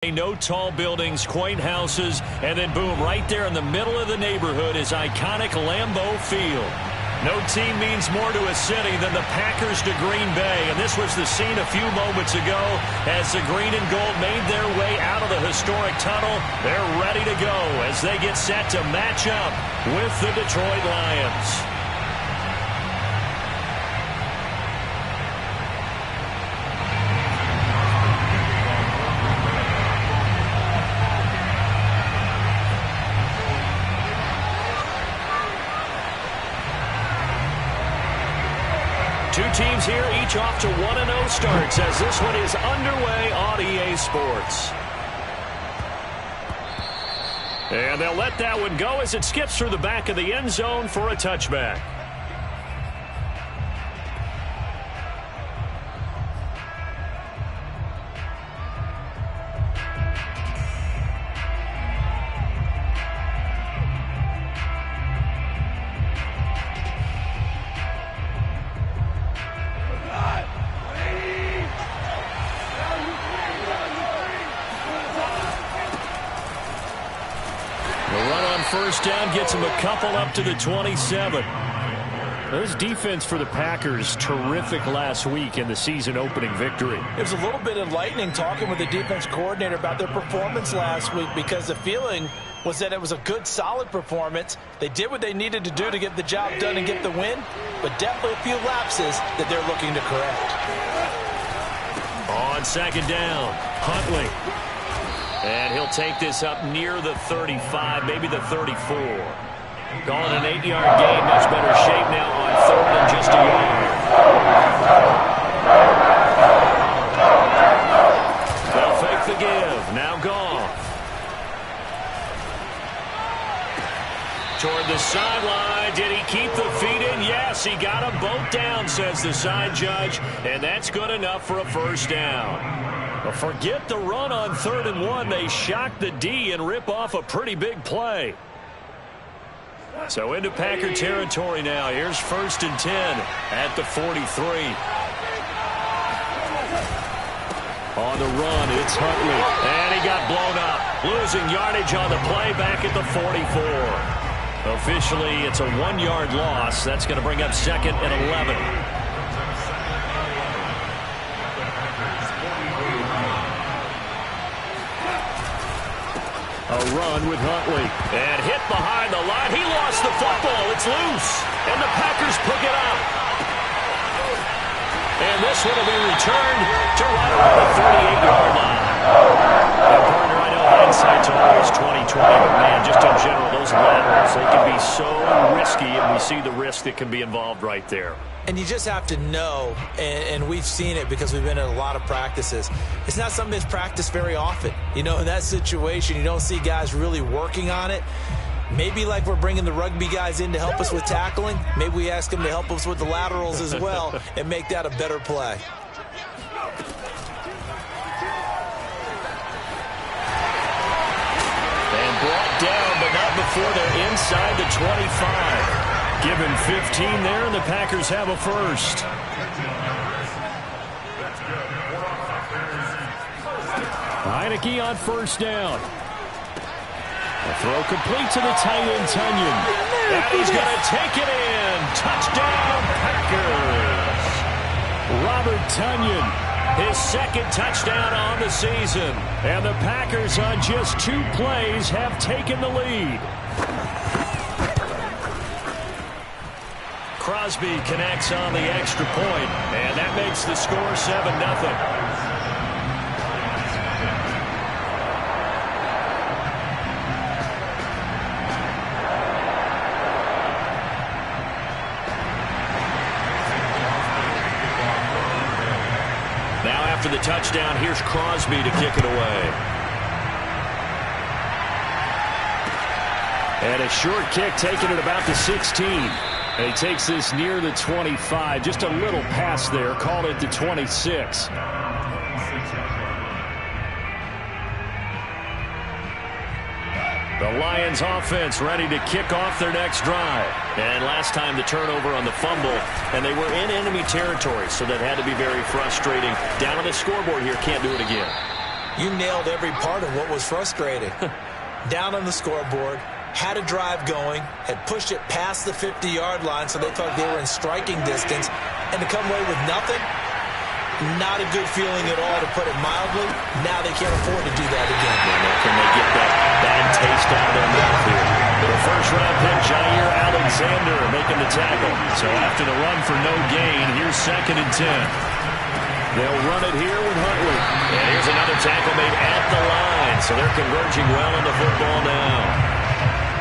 No tall buildings, quaint houses, and then boom, right there in the middle of the neighborhood is iconic Lambeau Field. No team means more to a city than the Packers to Green Bay, and this was the scene a few moments ago as the green and gold made their way out of the historic tunnel. They're ready to go as they get set to match up with the Detroit Lions. Two teams here, each off to 1-0 starts as this one is underway on EA Sports. And they'll let that one go as it skips through the back of the end zone for a touchback. First down gets him a couple up to the 27. This defense for the Packers, terrific last week in the season opening victory. It was a little bit enlightening talking with the defense coordinator about their performance last week because the feeling was that it was a good, solid performance. They did what they needed to do to get the job done and get the win, but definitely a few lapses that they're looking to correct. On second down, Huntley. And he'll take this up near the 35, maybe the 34. Calling an 8-yard gain, much better shape now on third and just a yard. They'll fake the give. Now Goff. Toward the sideline. Did he keep the feet in? Yes, he got them both down, says the side judge. And that's good enough for a first down. But forget the run on 3rd and 1. They shock the D and rip off a pretty big play. So into Packer territory now. Here's 1st and 10 at the 43. On the run, it's Huntley. And he got blown up. Losing yardage on the play back at the 44. Officially, it's a 1-yard loss. That's going to bring up 2nd and 11. A run with Huntley. And hit behind the line. He lost the football. It's loose. And the Packers pick it up. And this one will be returned to right around the 38-yard line. And partner, I know hindsight's always 20/20, but man, just in general, those laterals, they can be so risky, and we see the risk that can be involved right there. And you just have to know, and we've seen it because we've been in a lot of practices. It's not something that's practiced very often. You know, in that situation, you don't see guys really working on it. Maybe like we're bringing the rugby guys in to help us with tackling. Maybe we ask them to help us with the laterals as well and make that a better play. And brought down, but not before they're inside the 25. Given 15 there, and the Packers have a first. Heineke on first down. A throw complete to the tight end, Tonyan. And he's going to take it in. Touchdown, Packers. Robert Tonyan, his 2nd touchdown on the season. And the Packers on just 2 plays have taken the lead. Crosby connects on the extra point, and that makes the score 7-0. Now after the touchdown, here's Crosby to kick it away. And a short kick taken at about the 16. And he takes this near the 25. Just a little pass there. Called it the 26. The Lions offense ready to kick off their next drive. And last time the turnover on the fumble, and they were in enemy territory, so that had to be very frustrating. Down on the scoreboard here, can't do it again. You nailed every part of what was frustrating. Down on the scoreboard, had a drive going, had pushed it past the 50-yard line so they thought they were in striking distance, and to come away with nothing, not a good feeling at all, to put it mildly. Now they can't afford to do that again. Can they get that bad taste out of their mouth here? The first-round pick, Jair Alexander, making the tackle. So after the run for no gain, here's 2nd and 10. They'll run it here with Huntley. And here's another tackle made at the line. So they're converging well on the football now.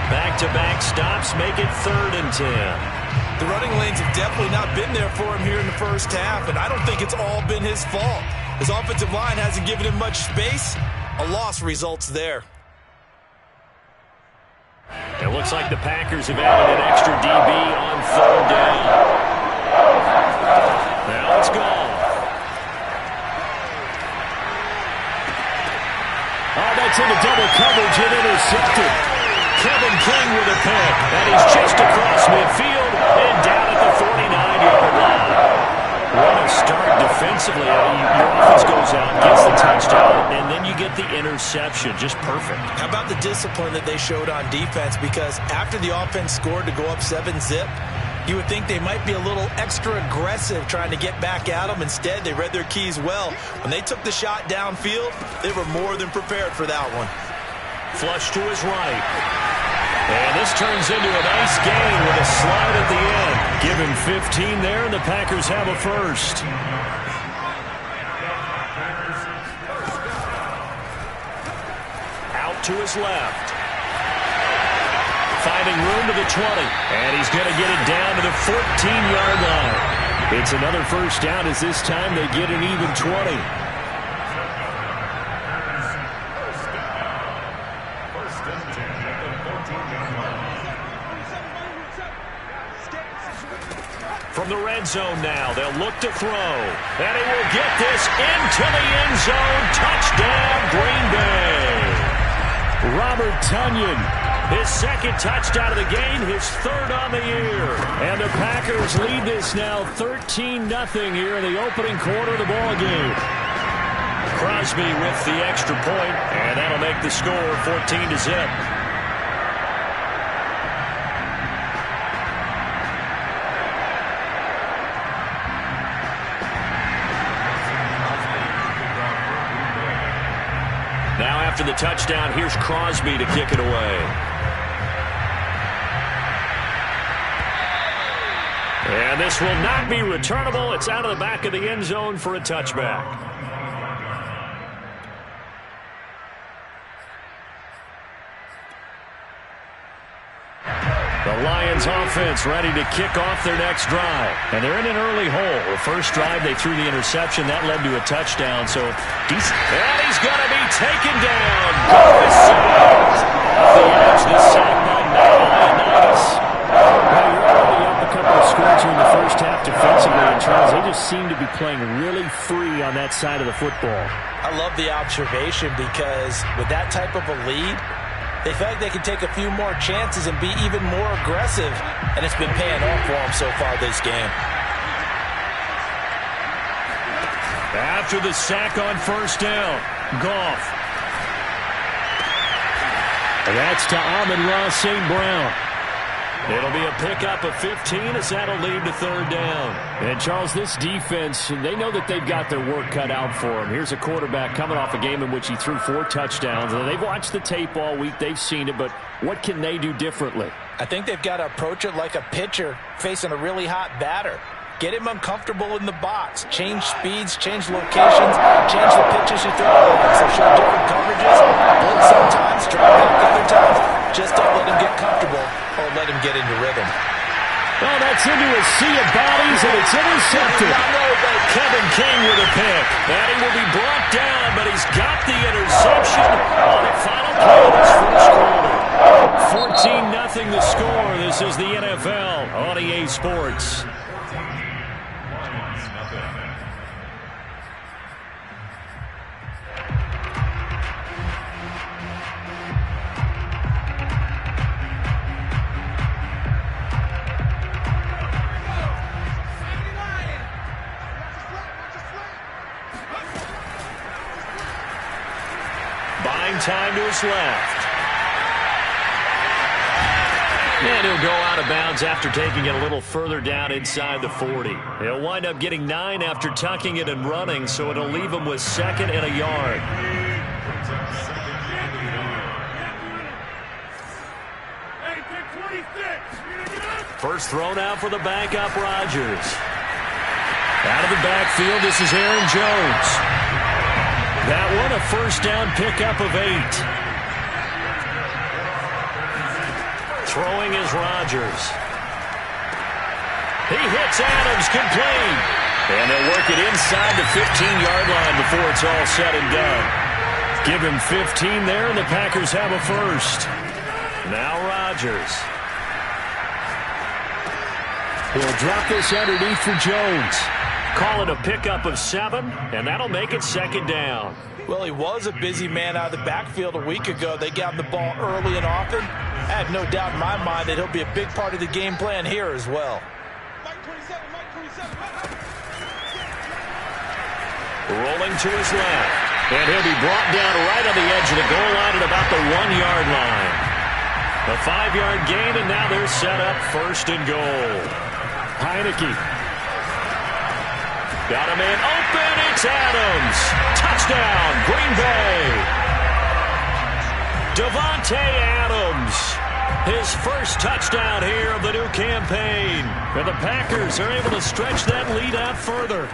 Back-to-back stops make it 3rd and 10. The running lanes have definitely not been there for him here in the first half, and I don't think it's all been his fault. His offensive line hasn't given him much space. A loss results there. It looks like the Packers have added an extra DB on 3rd down. Now it's gone. Oh, that's into double coverage and intercepted. Kevin King with a pick, and he's just across midfield and down at the 49-yard line. What a start defensively. Your offense goes out, gets the touchdown, and then you get the interception. Just perfect. How about the discipline that they showed on defense? Because after the offense scored to go up 7-zip, you would think they might be a little extra aggressive trying to get back at them. Instead, they read their keys well. When they took the shot downfield, they were more than prepared for that one. Flush to his right. And this turns into a nice gain with a slide at the end. Give him 15 there, and the Packers have a first. Out to his left. Finding room to the 20. And he's going to get it down to the 14-yard line. It's another first down as this time they get an even 20. From the red zone now, they'll look to throw. And he will get this into the end zone. Touchdown, Green Bay. Robert Tonyan, his 2nd touchdown of the game, his 3rd on the year. And the Packers lead this now 13-0 here in the opening quarter of the ballgame. Crosby with the extra point, and that'll make the score 14-0. Now after the touchdown, here's Crosby to kick it away. And this will not be returnable. It's out of the back of the end zone for a touchback. The Lions offense ready to kick off their next drive. And they're in an early hole. The first drive, they threw the interception. That led to a touchdown. So, and he's going to be taken down. Davis Sides. Off the edge, this sack by Nice. Well, you're already up a couple of scores here in the first half defensively. And Charles, they just seem to be playing really free on that side of the football. I love the observation because with that type of a lead, they feel like they can take a few more chances and be even more aggressive, and it's been paying off for them so far this game. After the sack on first down, Goff. And that's to Amon-Ra St. Brown. It'll be a pickup of 15 as that'll lead to 3rd down. And, Charles, this defense, they know that they've got their work cut out for them. Here's a quarterback coming off a game in which he threw 4 touchdowns. They've watched the tape all week. They've seen it, but what can they do differently? I think they've got to approach it like a pitcher facing a really hot batter. Get him uncomfortable in the box. Change speeds, change locations, change the pitches you throw at. So show different coverages. Blitz sometimes, drop back other times. Just don't let him get comfortable or let him get into rhythm. Oh, that's into a sea of bodies, and it's intercepted. Kevin King with a pick. And he will be brought down, but he's got the interception on the final play of this first quarter. 14-0 the score. This is the NFL on EA Sports. time to his left. And he'll go out of bounds after taking it a little further down inside the 40. He'll wind up getting 9 after tucking it and running, so it'll leave him with 2nd and a yard. First thrown out for the backup, Rodgers. Out of the backfield, this is Aaron Jones. That one a first down pickup of 8. Throwing is Rodgers. He hits Adams, complete. And they'll work it inside the 15-yard line before it's all said and done. Give him 15 there, and the Packers have a first. Now Rodgers. He'll drop this underneath for Jones. Call it a pickup of 7, and that'll make it 2nd down. Well, he was a busy man out of the backfield a week ago. They got him the ball early and often. I have no doubt in my mind that he'll be a big part of the game plan here as well. Rolling to his left. And he'll be brought down right on the edge of the goal line at about the 1-yard line. A 5-yard gain, and now they're set up 1st and goal. Heineke. Got a man open. It's Adams. Touchdown, Green Bay. Davante Adams. His first touchdown here of the new campaign. And the Packers are able to stretch that lead out further.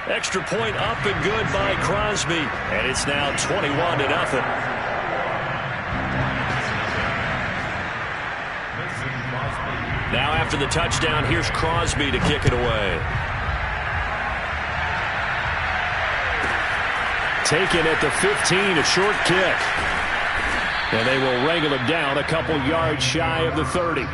Extra point up and good by Crosby. And it's now 21-0. Now after the touchdown, here's Crosby to kick it away. Taken at the 15, a short kick. And they will wrangle him down a couple yards shy of the 30.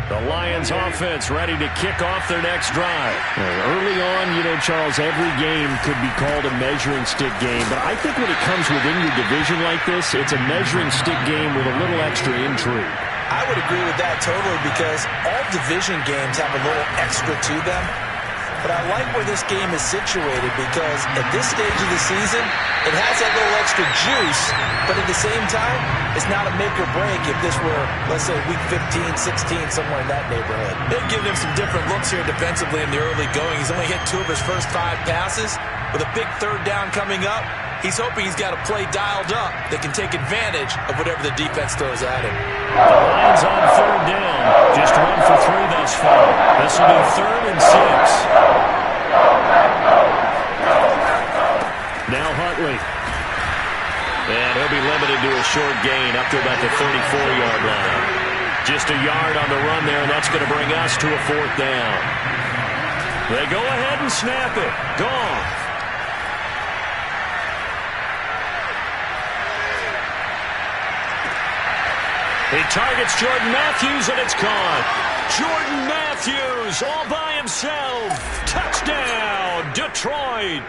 The Lions offense ready to kick off their next drive. Early on, you know, Charles, every game could be called a measuring stick game. But I think when it comes within your division like this, it's a measuring stick game with a little extra intrigue. I would agree with that totally because all division games have a little extra to them. But I like where this game is situated because at this stage of the season, it has that little extra juice, but at the same time, it's not a make or break if this were, let's say, week 15, 16, somewhere in that neighborhood. They've given him some different looks here defensively in the early going. He's only hit 2 of his first 5 passes. With a big 3rd down coming up, he's hoping he's got a play dialed up that can take advantage of whatever the defense throws at him. The Lions on 3rd down. Just 1 for 3 thus far. This will be 3rd and 6. Now Huntley. And he'll be limited to a short gain up to about the 34-yard line. Just a yard on the run there, and that's going to bring us to a 4th down. They go ahead and snap it. Gone. He targets Jordan Matthews, and it's caught. Jordan Matthews all by himself. Touchdown, Detroit.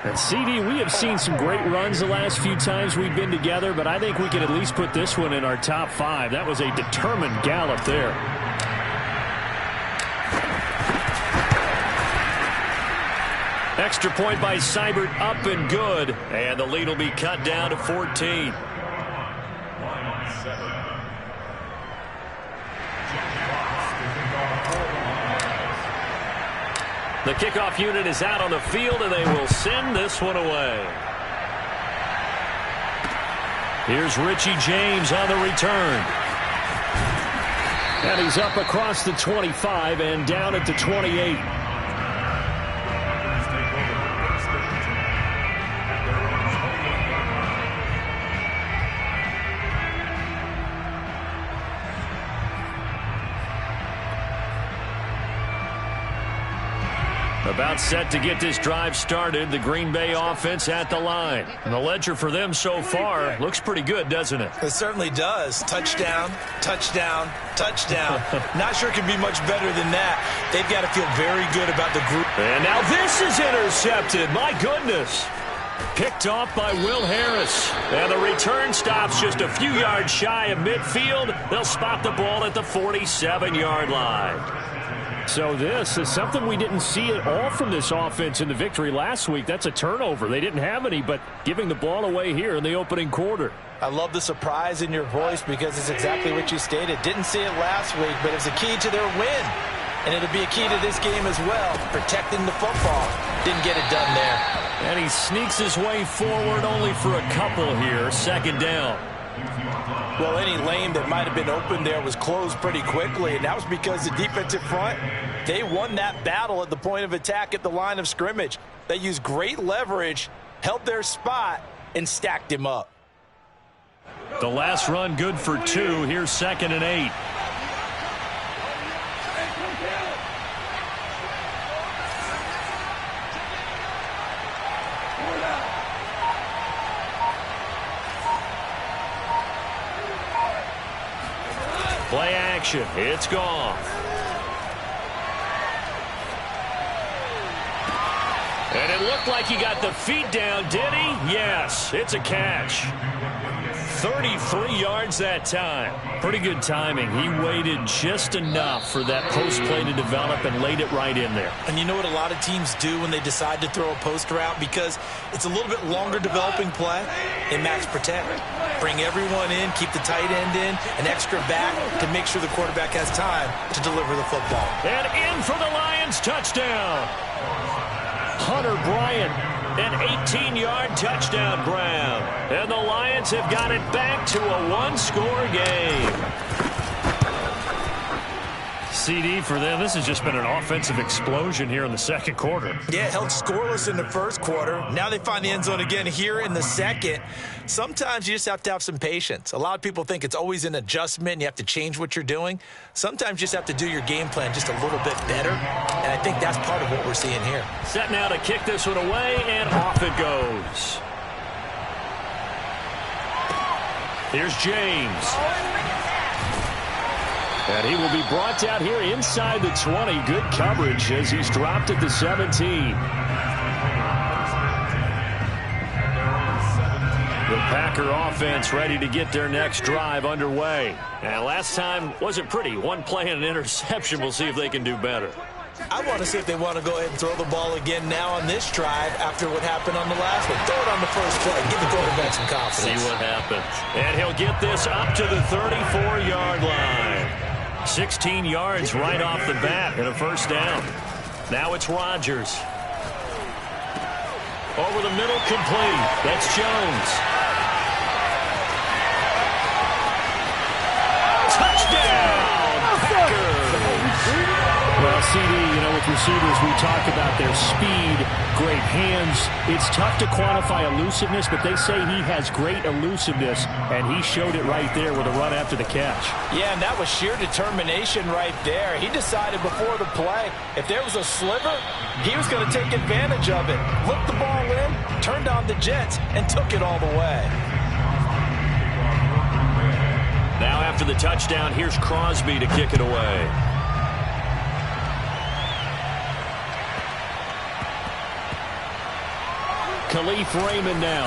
And CD, we have seen some great runs the last few times we've been together, but I think we can at least put this one in our top 5. That was a determined gallop there. Extra point by Seibert, up and good. And the lead will be cut down to 14. The kickoff unit is out on the field, and they will send this one away. Here's Richie James on the return. And he's up across the 25 and down at the 28. About set to get this drive started. The Green Bay offense at the line. And the ledger for them so far looks pretty good, doesn't it? It certainly does. Touchdown, touchdown, touchdown. Not sure it can be much better than that. They've got to feel very good about the group. And now this is intercepted. My goodness. Picked off by Will Harris. And the return stops just a few yards shy of midfield. They'll spot the ball at the 47-yard line. So this is something we didn't see at all from this offense in the victory last week. That's a turnover. They didn't have any, but giving the ball away here in the opening quarter. I love the surprise in your voice because it's exactly what you stated. Didn't see it last week, but it's a key to their win. And it'll be a key to this game as well, protecting the football. Didn't get it done there. And he sneaks his way forward only for a couple here. Second down. Well, any lane that might have been open there was closed pretty quickly, and that was because the defensive front, they won that battle at the point of attack at the line of scrimmage. They used great leverage, held their spot, and stacked him up. The last run good for 2. Here's 2nd and 8. Play action. It's gone. And it looked like he got the feet down, did he? Yes, it's a catch. 33 yards that time. Pretty good timing. He waited just enough for that post play to develop and laid it right in there. And you know what a lot of teams do when they decide to throw a post route? Because it's a little bit longer developing play. They max protect. Bring everyone in, keep the tight end in, an extra back to make sure the quarterback has time to deliver the football. And in for the Lions, touchdown. Hunter Bryant, an 18-yard touchdown grab. And the Lions have got it back to a one-score game. CD for them. This has just been an offensive explosion here in the second quarter. Yeah, held scoreless in the first quarter. Now they find the end zone again here in the second. Sometimes you just have to have some patience. A lot of people think it's always an adjustment. You have to change what you're doing. Sometimes you just have to do your game plan just a little bit better. And I think that's part of what we're seeing here. Set now to kick this one away, and off it goes. Here's James. And he will be brought down here inside the 20. Good coverage as he's dropped at the 17. The Packer offense ready to get their next drive underway. And last time wasn't pretty. One play and an interception. We'll see if they can do better. I want to see if they want to go ahead and throw the ball again now on this drive after what happened on the last one. Throw it on the first play. Give the quarterback some confidence. See what happens. And he'll get this up to the 34-yard line. 16 yards right off the bat and a first down. Now it's Rodgers. Over the middle, complete. That's Jones. Touchdown, Packers. Well, CD, you know, with receivers, we talk about their speed, great hands. It's tough to quantify elusiveness, but they say he has great elusiveness, and he showed it right there with a run after the catch. Yeah, and that was sheer determination right there. He decided before the play, if there was a sliver, he was going to take advantage of it. Looked the ball in, turned on the jets, and took it all the way. Now after the touchdown, here's Crosby to kick it away. Khalif Raymond now.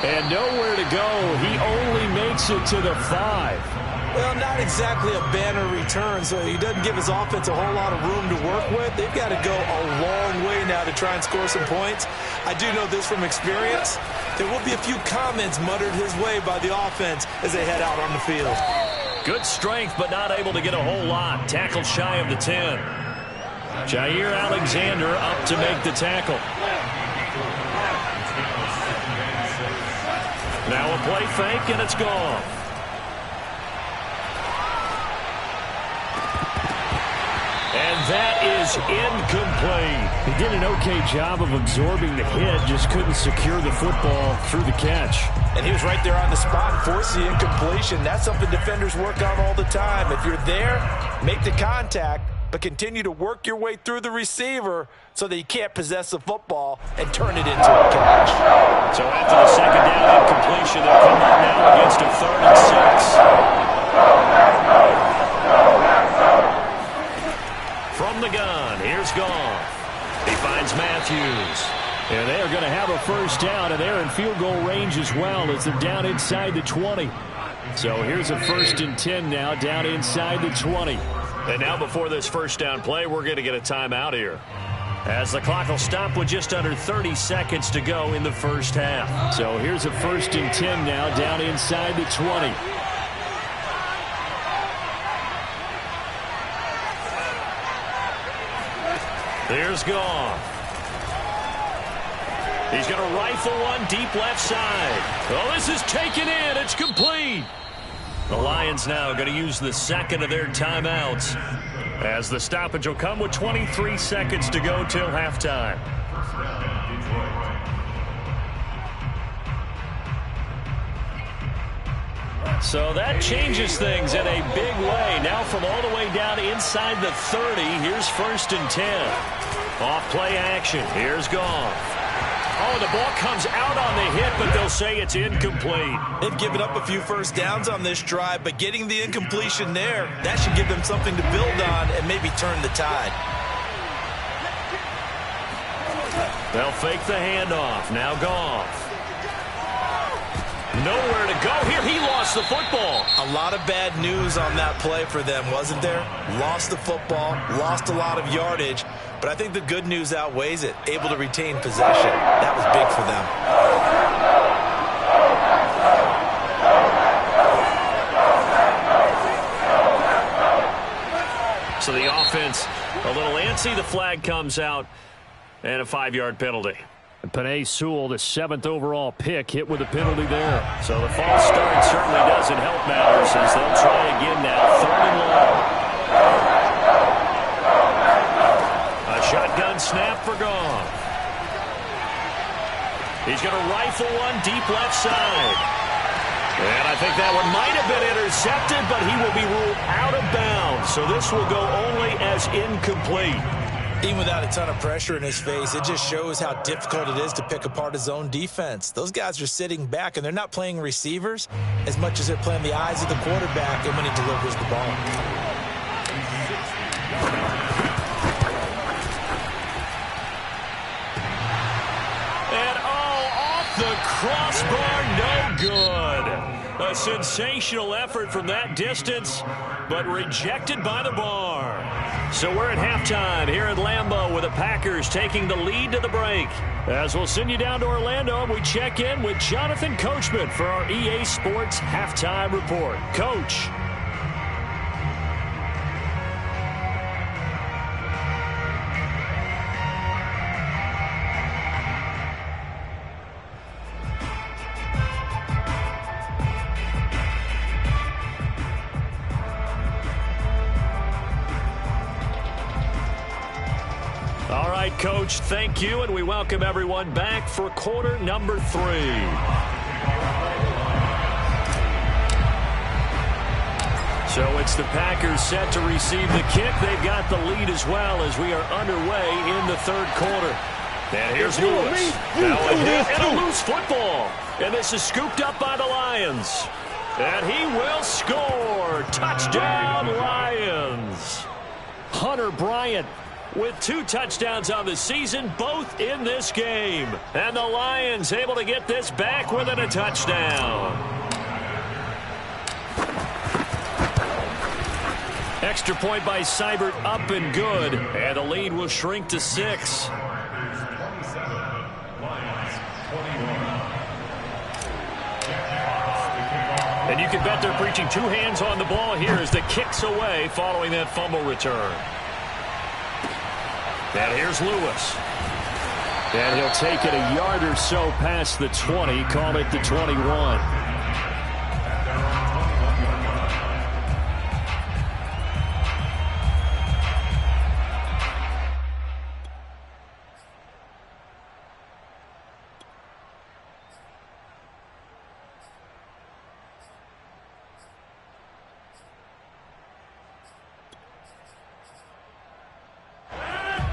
And nowhere to go. He only makes it to the 5. Well, not exactly a banner return, so he doesn't give his offense a whole lot of room to work with. They've got to go a long way now to try and score some points. I do know this from experience. There will be a few comments muttered his way by the offense as they head out on the field. Good strength, but not able to get a whole lot. Tackled shy of the 10. Jair Alexander up to make the tackle. Now a play fake, and it's gone. And that is incomplete. He did an okay job of absorbing the hit, just couldn't secure the football through the catch. And he was right there on the spot and forced the incompletion. That's something defenders work on all the time. If you're there, make the contact, but continue to work your way through the receiver so that you can't possess the football and turn it into a catch. So after the second down incompletion, they'll come up now against a 3rd and 6. From the gun, here's Goff. He finds Matthews. And they are going to have a first down, and they're in field goal range as well as they're down inside the 20. So here's a 1st and 10 now, down inside the 20. And now before this first down play, we're going to get a timeout here, as the clock will stop with just under 30 seconds to go in the first half. So here's a 1st and 10 now, down inside the 20. There's Goff. He's going to rifle one deep left side. Oh, this is taken in. It's complete. The Lions now going to use the second of their timeouts, as the stoppage will come with 23 seconds to go till halftime. So that changes things in a big way. Now from all the way down inside the 30, here's 1st and 10. Off play action. Here's Goff. Oh, the ball comes out on the hit, but they'll say it's incomplete. They've given up a few first downs on this drive, but getting the incompletion there, that should give them something to build on and maybe turn the tide. They'll fake the handoff. Now Goff. Nowhere to go here. He lost the football. A lot of bad news on that play for them, wasn't there? Lost the football, lost a lot of yardage, but I think the good news outweighs it. Able to retain possession. That was big for them. So the offense a little antsy. The flag comes out, and a 5-yard penalty. Penei Sewell, the 7th overall pick, hit with a penalty there. So the false start certainly doesn't help matters, as they'll try again now. 3rd and long. A shotgun snap for Goff. He's going to rifle one deep left side. And I think that one might have been intercepted, but he will be ruled out of bounds. So this will go only as incomplete. Even without a ton of pressure in his face, it just shows how difficult it is to pick apart his own defense. Those guys are sitting back, and they're not playing receivers as much as they're playing the eyes of the quarterback and when he delivers the ball. And off the crossbar, no good. A sensational effort from that distance, but rejected by the bar. So we're at halftime here at Lambeau, with the Packers taking the lead to the break. As we'll send you down to Orlando, and we check in with Jonathan Coachman for our EA Sports Halftime Report. Coach. Coach, thank you, and we welcome everyone back for quarter number 3. So it's the Packers set to receive the kick. They've got the lead as well as we are underway in the 3rd quarter. And here's Lewis. Now a hit and a loose football. And this is scooped up by the Lions. And he will score. Touchdown, Lions. Hunter Bryant with 2 touchdowns on the season, both in this game. And the Lions able to get this back within a touchdown. Extra point by Seibert, up and good. And the lead will shrink to 6. And you can bet they're preaching 2 hands on the ball here as the kick's away following that fumble return. And here's Lewis. And he'll take it a yard or so past the 20, call it the 21.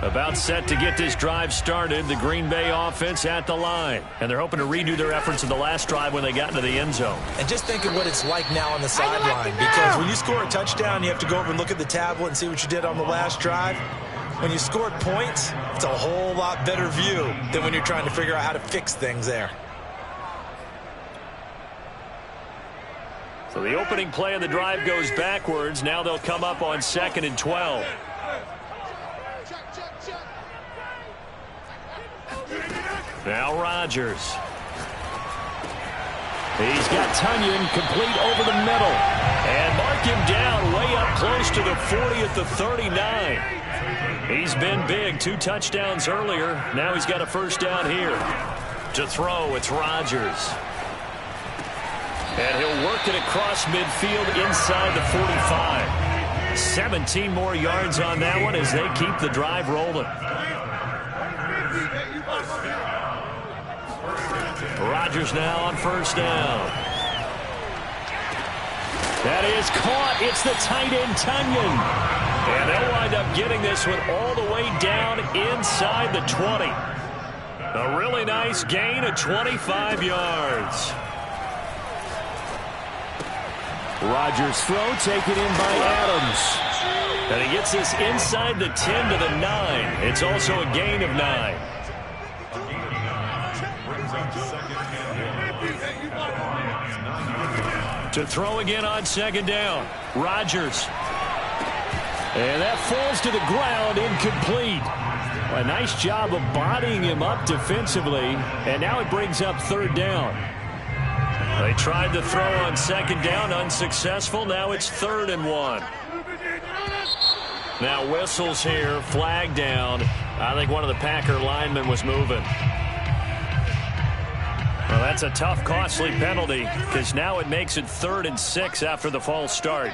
About set to get this drive started, the Green Bay offense at the line. And they're hoping to redo their efforts in the last drive when they got into the end zone. And just think of what it's like now on the sideline. Because when you score a touchdown, you have to go over and look at the tablet and see what you did on the last drive. When you scored points, it's a whole lot better view than when you're trying to figure out how to fix things there. So the opening play of the drive goes backwards. Now they'll come up on 2nd and 12. Now Rodgers. He's got Tunyon complete over the middle. And mark him down way up close to the 40 at the 39. He's been big. 2 touchdowns earlier. Now he's got a first down here. To throw, it's Rodgers. And he'll work it across midfield inside the 45. 17 more yards on that one as they keep the drive rolling. Rodgers now on first down. That is caught. It's the tight end, Tunyon. And they'll wind up getting this one all the way down inside the 20. A really nice gain of 25 yards. Rodgers' throw taken in by Adams. And he gets this inside the 10 to the 9. It's also a gain of 9. To throw again on 2nd down. Rodgers. And that falls to the ground, incomplete. A nice job of bodying him up defensively. And now it brings up 3rd down. They tried to throw on 2nd down, unsuccessful. Now it's 3rd and 1. Now whistles here, flag down. I think one of the Packer linemen was moving. Well, that's a tough, costly penalty because now it makes it 3rd and 6 after the false start.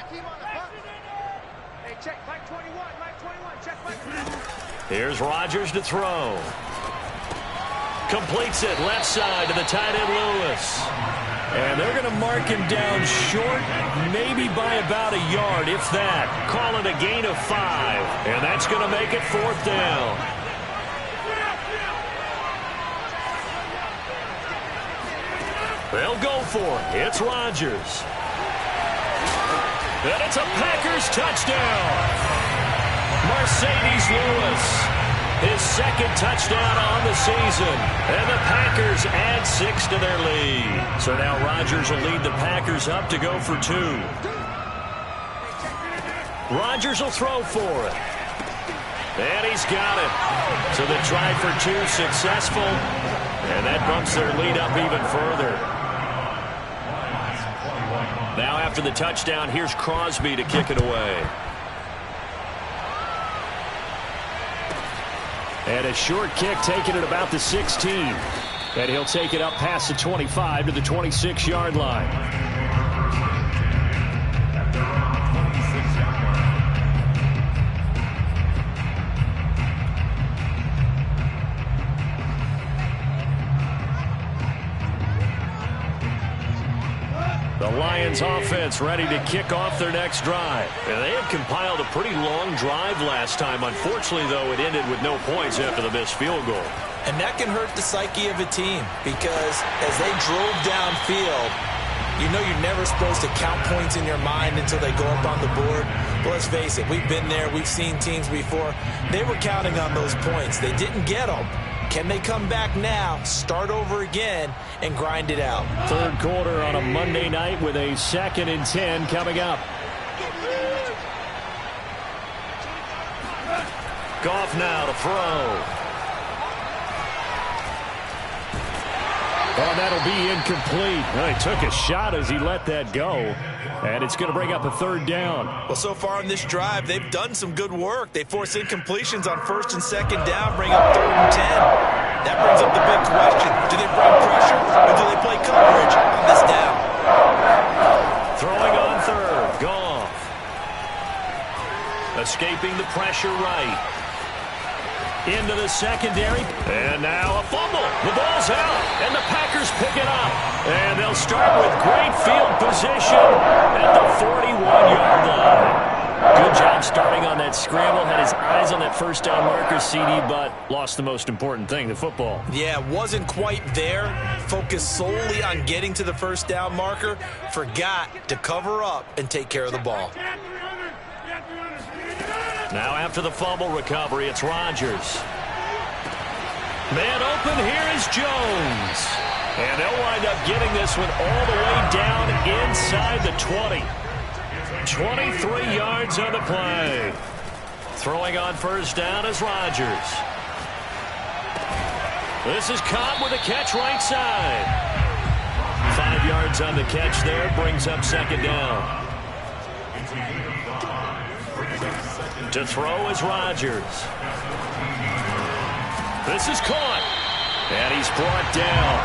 Here's Rodgers to throw. Completes it left side to the tight end Lewis. And they're going to mark him down short, maybe by about a yard, if that. Call it a gain of 5. And that's going to make it 4th down. They'll go for it. It's Rodgers. And it's a Packers touchdown. Mercedes Lewis. His 2nd touchdown on the season. And the Packers add 6 to their lead. So now Rodgers will lead the Packers up to go for 2. Rodgers will throw for it. And he's got it. So the try for 2 successful. And that bumps their lead up even further. Now after the touchdown, here's Crosby to kick it away. And a short kick taken at about the 16. And he'll take it up past the 25 to the 26-yard line. The Lions offense ready to kick off their next drive. And they had compiled a pretty long drive last time. Unfortunately, though, it ended with no points after the missed field goal. And that can hurt the psyche of a team because as they drove downfield, you know you're never supposed to count points in your mind until they go up on the board. But let's face it, we've been there. We've seen teams before. They were counting on those points. They didn't get them. Can they come back now, start over again, and grind it out? 3rd quarter on a Monday night with a 2nd and 10 coming up. Goff now to throw. Oh, that'll be incomplete. Well, he took a shot as he let that go. And it's going to bring up a 3rd down. Well, so far on this drive, they've done some good work. They force incompletions on 1st and 2nd down, bring up 3rd and 10. That brings up the big question. Do they bring pressure or do they play coverage on this down? Throwing on 3rd. Goff. Escaping the pressure right. Into the secondary. And now a fumble. The ball's out. And the Packers pick it up. And they'll start with great field position at the 41-yard line. Good job starting on that scramble. Had his eyes on that first down marker, CD, but lost the most important thing, the football. Yeah, wasn't quite there. Focused solely on getting to the first down marker. Forgot to cover up and take care of the ball. Now after the fumble recovery, it's Rodgers. Man open, here is Jones. And they'll wind up getting this one all the way down inside the 20. 23 yards on the play. Throwing on first down is Rodgers. This is Cobb with a catch right side. 5 yards on the catch there, brings up second down. To throw is Rodgers. This is caught. And he's brought down.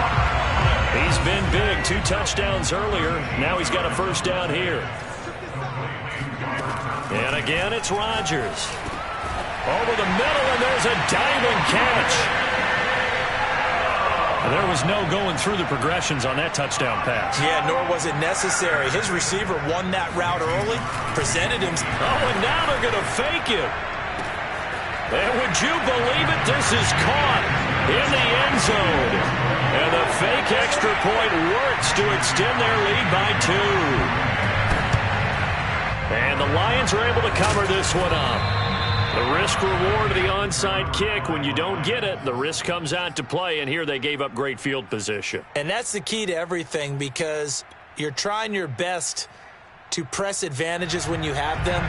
He's been big. 2 touchdowns earlier. Now he's got a first down here. And again, it's Rodgers. Over the middle, and there's a diving catch. There was no going through the progressions on that touchdown pass. Yeah, nor was it necessary. His receiver won that route early, presented him. Oh, and now they're going to fake it. And would you believe it? This is caught in the end zone. And the fake extra point works to extend their lead by 2. And the Lions are able to cover this one up. The risk reward of the onside kick. When you don't get it, the risk comes out to play, and here they gave up great field position. And that's the key to everything, because you're trying your best to press advantages when you have them,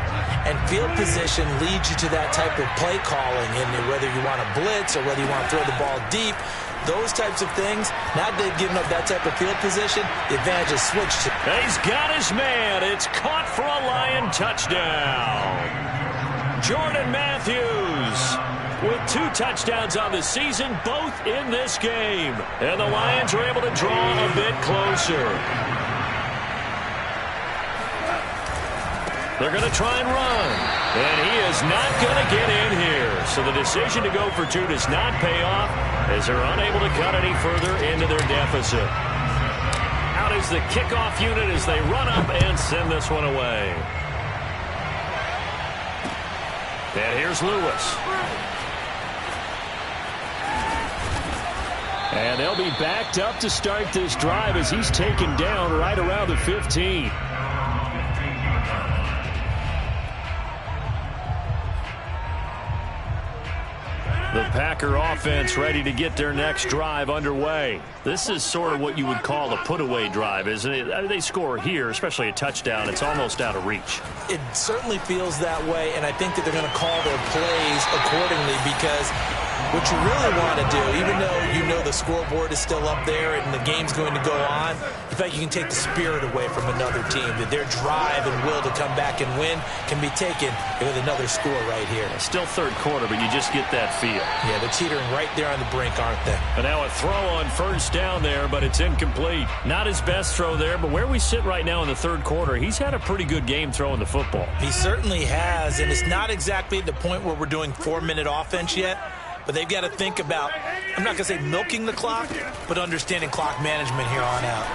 and field position leads you to that type of play calling, and whether you want to blitz or whether you want to throw the ball deep, those types of things. Now they've given up that type of field position, the advantage is switched. He's got his man. It's caught for a Lion touchdown. Jordan Matthews with 2 touchdowns on the season, both in this game. And the Lions are able to draw a bit closer. They're going to try and run. And he is not going to get in here. So the decision to go for 2 does not pay off, as they're unable to cut any further into their deficit. Out is the kickoff unit as they run up and send this one away. And here's Lewis. And they'll be backed up to start this drive as he's taken down right around the 15. The Packer offense ready to get their next drive underway. This is sort of what you would call a put-away drive, isn't it? I mean, they score here, especially a touchdown. It's almost out of reach. It certainly feels that way, and I think that they're going to call their plays accordingly, because what you really want to do, even though you know the scoreboard is still up there and the game's going to go on, in fact, you can take the spirit away from another team, that their drive and will to come back and win can be taken with another score right here. Still third quarter, but you just get that feel. Yeah, they're teetering right there on the brink, aren't they? And now a throw on first down there, but it's incomplete. Not his best throw there, but where we sit right now in the third quarter, he's had a pretty good game throwing the football. He certainly has, and it's not exactly the point where we're doing 4-minute offense yet, but they've got to think about, I'm not going to say milking the clock, but understanding clock management here on out.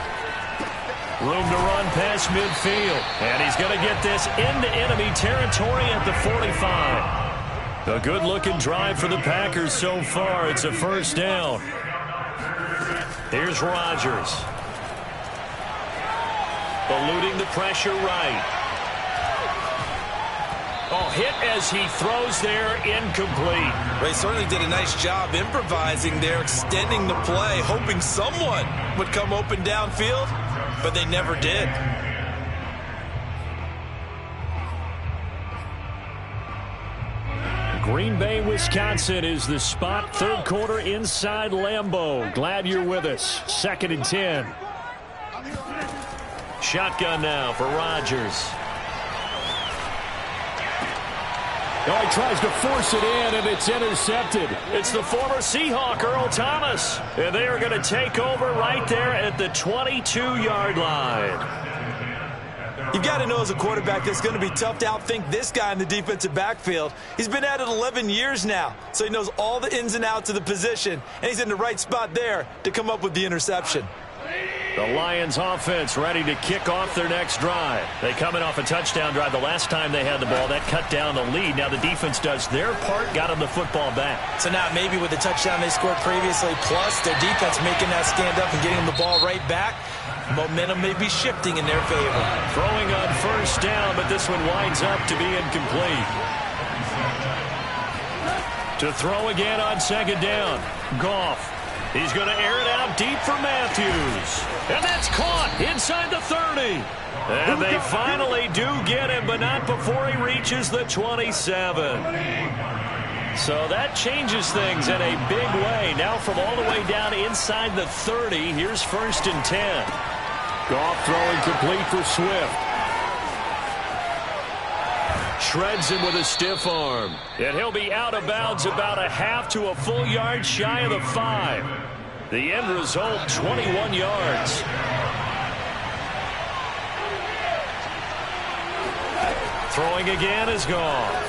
Room to run past midfield. And he's going to get this into enemy territory at the 45. A good-looking drive for the Packers so far. It's a first down. Here's Rodgers. Eluding the pressure right. Oh, hit as he throws there, incomplete. Well, he certainly did a nice job improvising there, extending the play, hoping someone would come open downfield, but they never did. Green Bay, Wisconsin is the spot. Third quarter inside Lambeau. Glad you're with us. 2nd and 10. Shotgun now for Rodgers. Oh, he tries to force it in, and it's intercepted. It's the former Seahawk, Earl Thomas. And they are going to take over right there at the 22-yard line. You've got to know as a quarterback it's going to be tough to outthink this guy in the defensive backfield. He's been at it 11 years now, so he knows all the ins and outs of the position, and he's in the right spot there to come up with the interception. The Lions offense ready to kick off their next drive. They coming off a touchdown drive the last time they had the ball. That cut down the lead. Now the defense does their part, got them the football back. So now maybe with the touchdown they scored previously, plus their defense making that stand up and getting them the ball right back, momentum may be shifting in their favor. Throwing on first down, but this one winds up to be incomplete. To throw again on second down. Goff. He's going to air it out deep for Matthews. And that's caught inside the 30. And they finally do get him, but not before he reaches the 27. So that changes things in a big way. Now from all the way down inside the 30, here's 1st and 10. Goff throwing complete for Swift. Shreds him with a stiff arm. And he'll be out of bounds about a half to a full yard shy of the 5. The end result, 21 yards. Throwing again is Goff.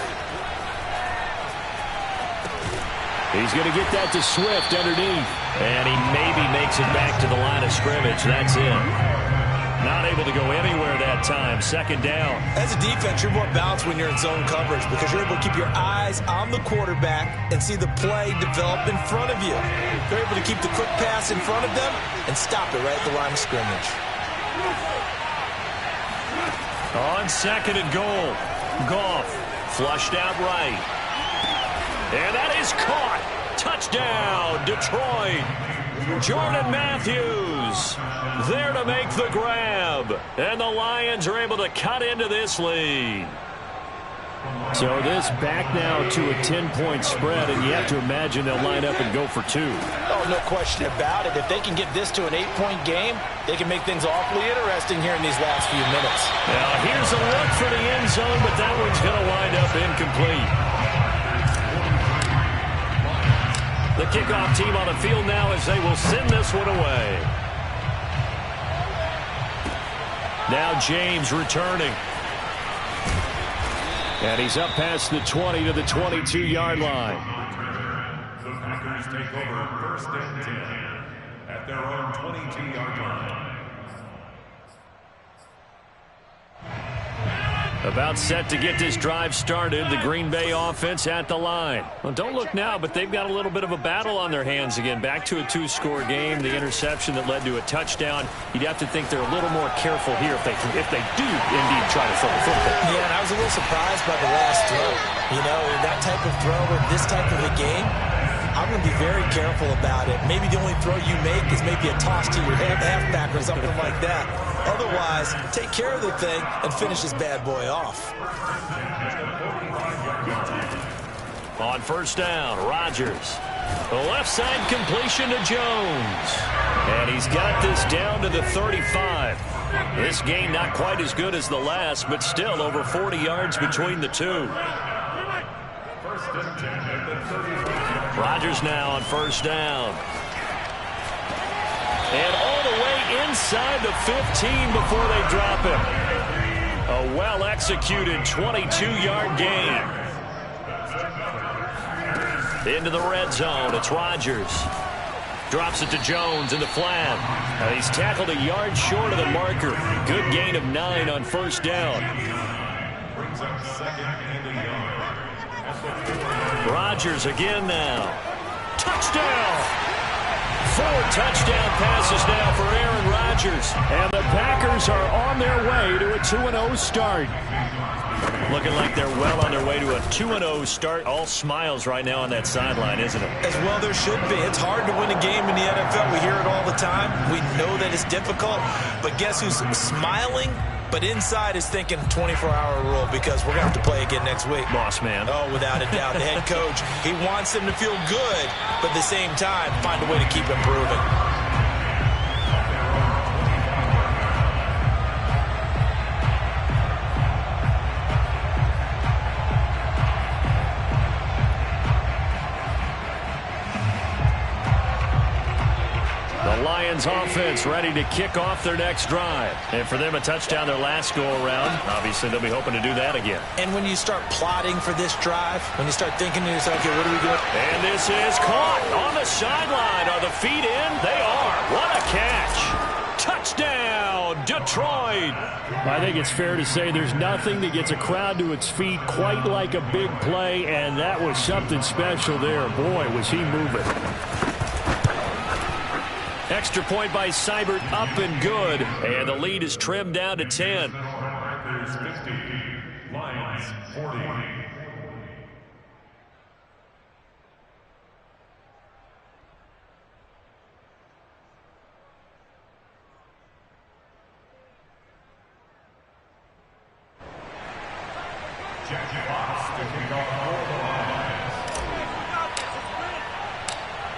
He's going to get that to Swift underneath. And he maybe makes it back to the line of scrimmage. That's it. Not able to go anywhere that time. 2nd down. As a defense, you're more balanced when you're in zone coverage because you're able to keep your eyes on the quarterback and see the play develop in front of you. They're able to keep the quick pass in front of them and stop it right at the line of scrimmage. On 2nd and goal, Goff flushed out right. And that is caught. Touchdown, Detroit. Jordan Matthews there to make the grab. And the Lions are able to cut into this lead. So this back now to a 10-point spread, and you have to imagine they'll line up and go for 2. Oh, no question about it. If they can get this to an 8-point game, they can make things awfully interesting here in these last few minutes. Now here's a look for the end zone, but that one's going to wind up incomplete. The kickoff team on the field now as they will send this one away. Now James returning. And he's up past the 20 to the 22-yard line. The Packers take over 1st and 10 at their own 22-yard line. About set to get this drive started. The Green Bay offense at the line. Well, don't look now, but they've got a little bit of a battle on their hands again. Back to a 2-score game. The interception that led to a touchdown. You'd have to think they're a little more careful here if they do indeed try to throw the football. Yeah, and I was a little surprised by the last throw. You know, that type of throw in this type of a game, I'm going to be very careful about it. Maybe the only throw you make is maybe a toss to your halfback or something like that. Otherwise, take care of the thing and finish this bad boy off. On 1st down, Rodgers. The left side completion to Jones. And he's got this down to the 35. This game not quite as good as the last, but still over 40 yards between the two. Rodgers now on 1st down. And all the way inside the 15 before they drop him. A well-executed 22-yard gain. Into the red zone. It's Rodgers. Drops it to Jones in the flat. He's tackled a yard short of the marker. Good gain of 9 on 1st down. Brings up 2nd and a yard. Rodgers again now. Touchdown! 4 touchdown passes now for Aaron Rodgers. And the Packers are on their way to a 2-0 start. Looking like they're well on their way to a 2-0 start. All smiles right now on that sideline, isn't it? As well there should be. It's hard to win a game in the NFL. We hear it all the time. We know that it's difficult. But guess who's smiling? But inside is thinking 24-hour rule because we're going to have to play again next week. Boss man. Oh, without a doubt. The head coach, he wants them to feel good, but at the same time, find a way to keep improving. Lions offense ready to kick off their next drive. And for them, a touchdown their last go-around. Obviously, they'll be hoping to do that again. And when you start plotting for this drive, when you start thinking to yourself, okay, what are we doing? And this is caught on the sideline. Are the feet in? They are. What a catch. Touchdown, Detroit. I think it's fair to say there's nothing that gets a crowd to its feet quite like a big play, and that was something special there. Boy, was he moving. Extra point by Seibert, up and good. And the lead is trimmed down to 10. Packers 50, Lions 40.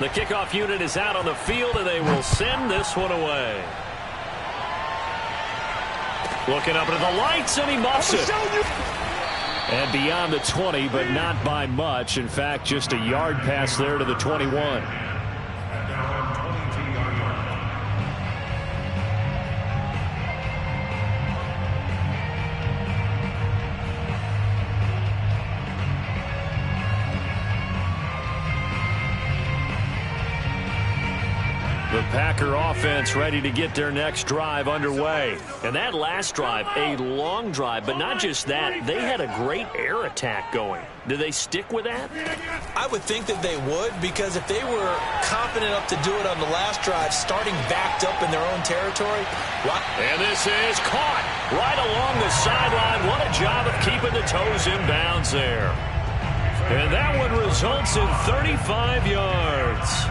The kickoff unit is out on the field, and they will send this one away. Looking up at the lights, and he muffs it. And beyond the 20, but not by much. In fact, just a yard pass there to the 21. The Packer offense ready to get their next drive underway. And that last drive, a long drive, but not just that. They had a great air attack going. Do they stick with that? I would think that they would, because if they were confident enough to do it on the last drive, starting backed up in their own territory. And this is caught right along the sideline. What a job of keeping the toes in bounds there. And that one results in 35 yards.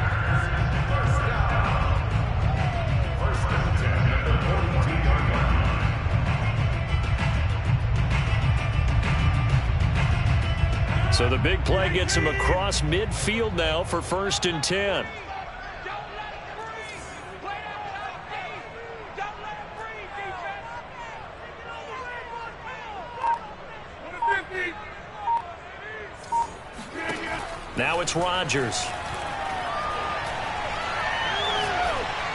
So the big play gets him across midfield now for 1st and 10. Now it's Rodgers.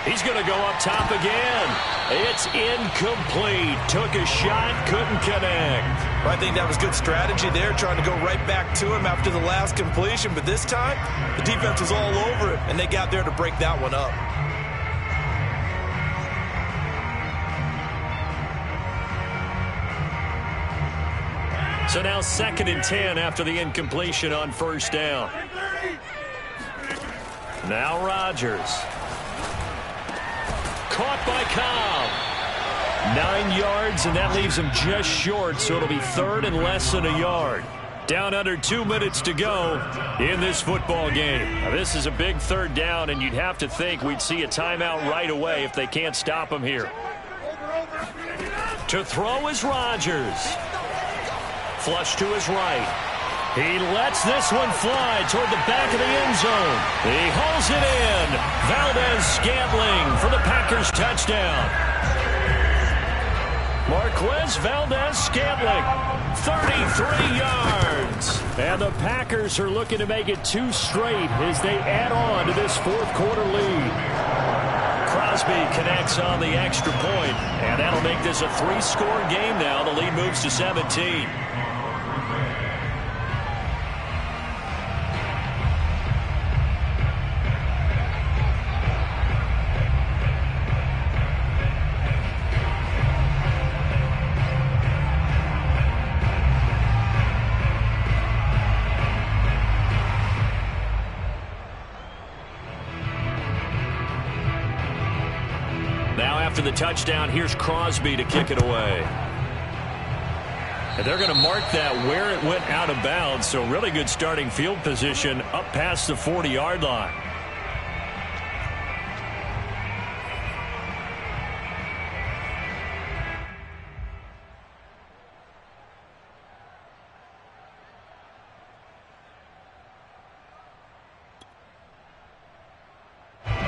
He's going to go up top again. It's incomplete. Took a shot, couldn't connect. I think that was good strategy there, trying to go right back to him after the last completion. But this time, the defense was all over it, and they got there to break that one up. So now 2nd and 10 after the incompletion on 1st down. Now Rodgers. Caught by Cobb. 9 yards, and that leaves him just short, so it'll be 3rd and less than a yard. Down under 2 minutes to go in this football game. Now, this is a big 3rd down, and you'd have to think we'd see a timeout right away if they can't stop him here. To throw is Rodgers. Flush to his right. He lets this one fly toward the back of the end zone. He hauls it in. Valdez-Scantling for the Packers touchdown. Marquez Valdez-Scantling, 33 yards. And the Packers are looking to make it 2 straight as they add on to this 4th quarter lead. Crosby connects on the extra point, and that'll make this a 3-score game now. The lead moves to 17. After the touchdown, here's Crosby to kick it away. And they're going to mark that where it went out of bounds, so really good starting field position up past the 40-yard line.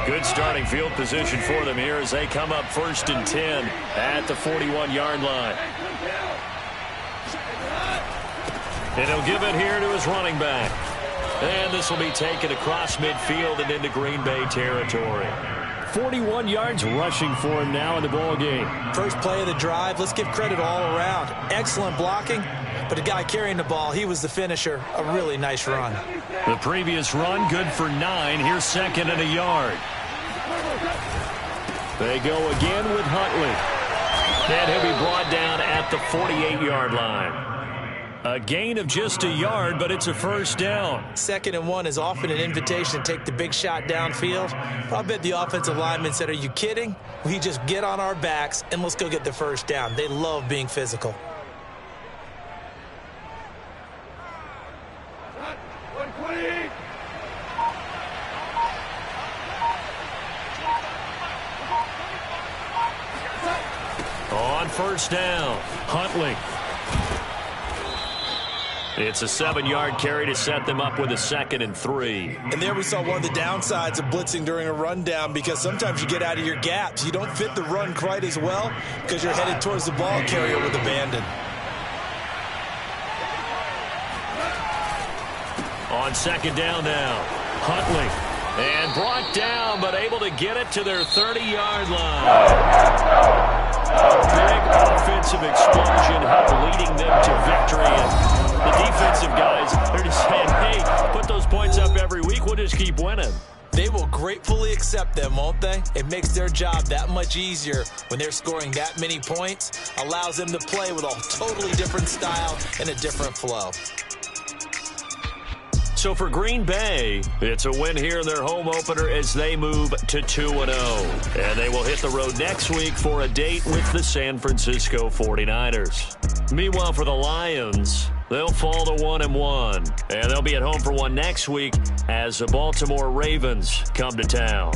Good starting field position for them here as they come up 1st and 10 at the 41-yard line. And he'll give it here to his running back. And this will be taken across midfield and into Green Bay territory. 41 yards rushing for him now in the ball game. First play of the drive. Let's give credit all around. Excellent blocking, but the guy carrying the ball, he was the finisher. A really nice run. The previous run, good for 9. Here's 2nd and a yard. They go again with Huntley. And he'll be brought down at the 48-yard line. A gain of just a yard, but it's a 1st down. 2nd and 1 is often an invitation to take the big shot downfield. I bet the offensive lineman said, are you kidding? We just get on our backs and let's go get the 1st down. They love being physical. On 1st down, Huntley. It's a 7-yard carry to set them up with a 2nd and 3. And there we saw one of the downsides of blitzing during a rundown, because sometimes you get out of your gaps. You don't fit the run quite as well because you're headed towards the ball carrier with abandon. On 2nd down now, Huntley. And brought down, but able to get it to their 30-yard line. Big offensive explosion helped leading them to victory. And the defensive guys, they're just saying, hey, put those points up every week. We'll just keep winning. They will gratefully accept them, won't they? It makes their job that much easier when they're scoring that many points. Allows them to play with a totally different style and a different flow. So for Green Bay, it's a win here in their home opener as they move to 2-0. And they will hit the road next week for a date with the San Francisco 49ers. Meanwhile, for the Lions, they'll fall to 1-1. And they'll be at home for one next week as the Baltimore Ravens come to town.